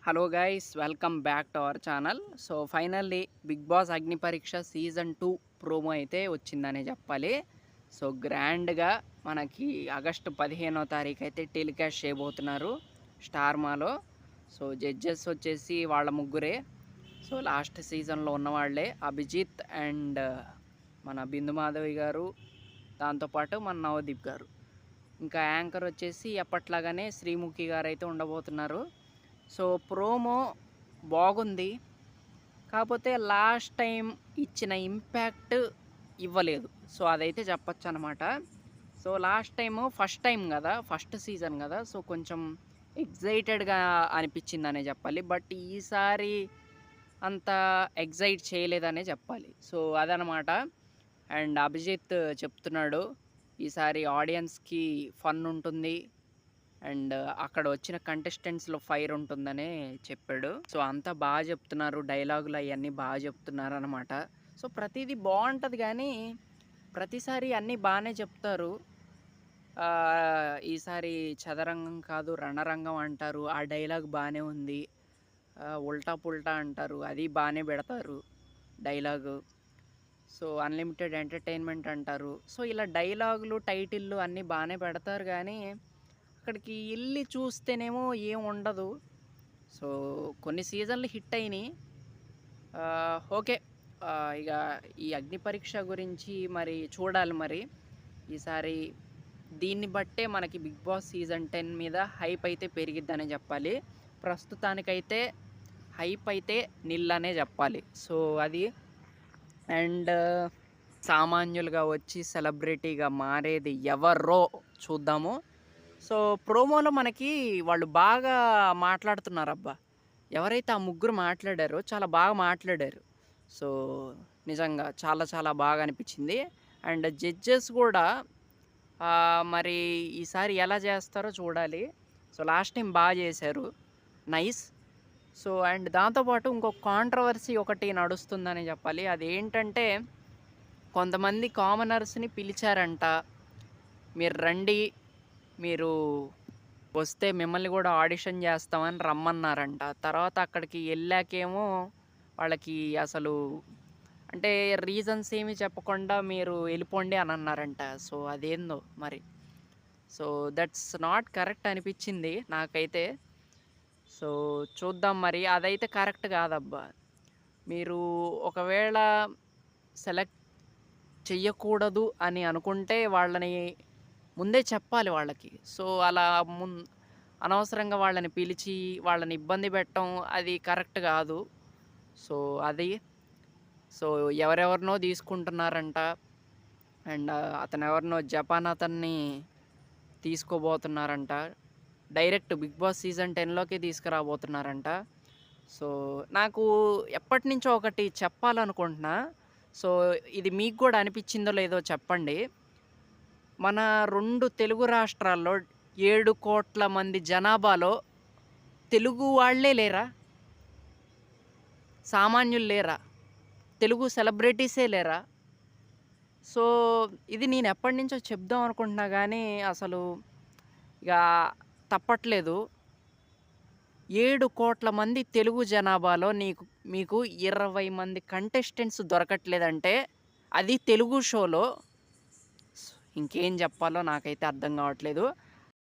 Hello guys, welcome back to our channel. So finally Bigg Boss అగ్ని పరీక్ష season 2 promo అయితే వచ్చిందనే చెప్పాలి. సో గ్రాండ్గా మనకి ఆగస్టు 15వ తారీఖు అయితే టెలికాస్ట్ చేయబోతున్నారు స్టార్మాలో. సో జడ్జెస్ వచ్చేసి వాళ్ళ ముగ్గురే. సో లాస్ట్ సీజన్లో ఉన్నవాళ్లే అభిజిత్ అండ్ మన బిందు మాధవి గారు, దాంతోపాటు మన నవదీప్ గారు. ఇంకా యాంకర్ వచ్చేసి ఎప్పట్లాగానే శ్రీముఖి గారు అయితే ఉండబోతున్నారు. సో ప్రోమో బాగుంది, కాకపోతే లాస్ట్ టైం ఇచ్చిన ఇంపాక్ట్ ఇవ్వలేదు. సో అదైతే చెప్పచ్చు అనమాట. So last time first time కదా, ఫస్ట్ సీజన్ కదా, సో కొంచెం ఎగ్జైటెడ్గా అనిపించిందనే చెప్పాలి. బట్ ఈసారి అంత ఎగ్జైట్ చేయలేదనే చెప్పాలి. సో అదనమాట. అండ్ అభిజిత్ చెప్తున్నాడు ఈసారి ఆడియన్స్కి ఫన్ ఉంటుంది అండ్ అక్కడ వచ్చిన కంటెస్టెంట్స్లో ఫైర్ ఉంటుందనే చెప్పాడు. సో అంతా బాగా చెప్తున్నారు, డైలాగులు అవన్నీ బాగా చెప్తున్నారు అనమాట. సో ప్రతిదీ బాగుంటుంది, కానీ ప్రతిసారి అన్నీ బాగానే చెప్తారు. ఈసారి చదరంగం కాదు రణరంగం అంటారు, ఆ డైలాగ్ బాగానే ఉంది. ఉల్టా పుల్టా అంటారు, అది బాగానే పెడతారు డైలాగు. సో అన్లిమిటెడ్ ఎంటర్టైన్మెంట్ అంటారు. సో ఇలా డైలాగులు టైటిల్లు అన్నీ బాగానే పెడతారు, కానీ అక్కడికి వెళ్ళి చూస్తేనేమో ఏం ఉండదు. సో కొన్ని సీజన్లు హిట్ అయినాయి. ఓకే, ఇక ఈ అగ్ని పరీక్ష గురించి మరి చూడాలి. మరి ఈసారి దీన్ని బట్టే మనకి బిగ్ బాస్ సీజన్ 10 మీద హైప్ అయితే పెరిగిద్దనే చెప్పాలి. ప్రస్తుతానికైతే హైప్ అయితే నిల్లనే చెప్పాలి. సో అది. అండ్ సామాన్యులుగా వచ్చి సెలబ్రిటీగా మారేది ఎవరో చూద్దాము. సో ప్రోమోలో మనకి వాళ్ళు బాగా మాట్లాడుతున్నారబ్బా. ఎవరైతే ఆ ముగ్గురు మాట్లాడారో చాలా బాగా మాట్లాడారు. సో నిజంగా చాలా చాలా బాగా అనిపించింది. అండ్ జడ్జెస్ కూడా మరి ఈసారి ఎలా చేస్తారో చూడాలి. సో లాస్ట్ టైం బాగా చేశారు, నైస్. సో అండ్ దాంతోపాటు ఇంకొక కాంట్రవర్సీ ఒకటి నడుస్తుందని చెప్పాలి. అదేంటంటే కొంతమంది కామనర్స్ని పిలిచారంట, మీరు రండి, మీరు వస్తే మిమ్మల్ని కూడా ఆడిషన్ చేస్తామని రమ్మన్నారంట. తర్వాత అక్కడికి వెళ్ళాకేమో వాళ్ళకి అసలు అంటే రీజన్స్ ఏమి చెప్పకుండా మీరు వెళ్ళిపోండి అని అన్నారంట. సో అదేందో మరి. సో దట్స్ నాట్ కరెక్ట్ అనిపించింది నాకైతే. సో చూద్దాం మరి. అదైతే కరెక్ట్ కాదబ్బా. మీరు ఒకవేళ సెలెక్ట్ చెయ్యకూడదు అని అనుకుంటే వాళ్ళని ముందే చెప్పాలి వాళ్ళకి. సో అలా అనవసరంగా వాళ్ళని పిలిచి వాళ్ళని ఇబ్బంది పెట్టడం అది కరెక్ట్ కాదు. సో అది. సో ఎవరెవరినో తీసుకుంటున్నారంట. అండ్ అతను ఎవరినో జపాన్ అతన్ని తీసుకోబోతున్నారంట. డైరెక్ట్ బిగ్ బాస్ సీజన్ 10లోకి తీసుకురాబోతున్నారంట. సో నాకు ఎప్పటి నుంచో ఒకటి చెప్పాలనుకుంటున్నా. సో ఇది మీకు కూడా అనిపించిందో లేదో చెప్పండి. మన 2 తెలుగు రాష్ట్రాల్లో 7 కోట్ల మంది జనాభాలో తెలుగు వాళ్ళే లేరా? సామాన్యులు లేరా? తెలుగు సెలబ్రిటీసే లేరా? సో ఇది నేను ఎప్పటి నుంచో చెప్దాం అనుకుంటున్నా, కానీ అసలు ఇక తప్పట్లేదు. 7 కోట్ల మంది తెలుగు జనాభాలో మీకు 20 మంది కంటెస్టెంట్స్ దొరకట్లేదంటే అది తెలుగు షోలో. ఇంకేం చెప్పాలో నాకైతే అర్థం కావట్లేదు.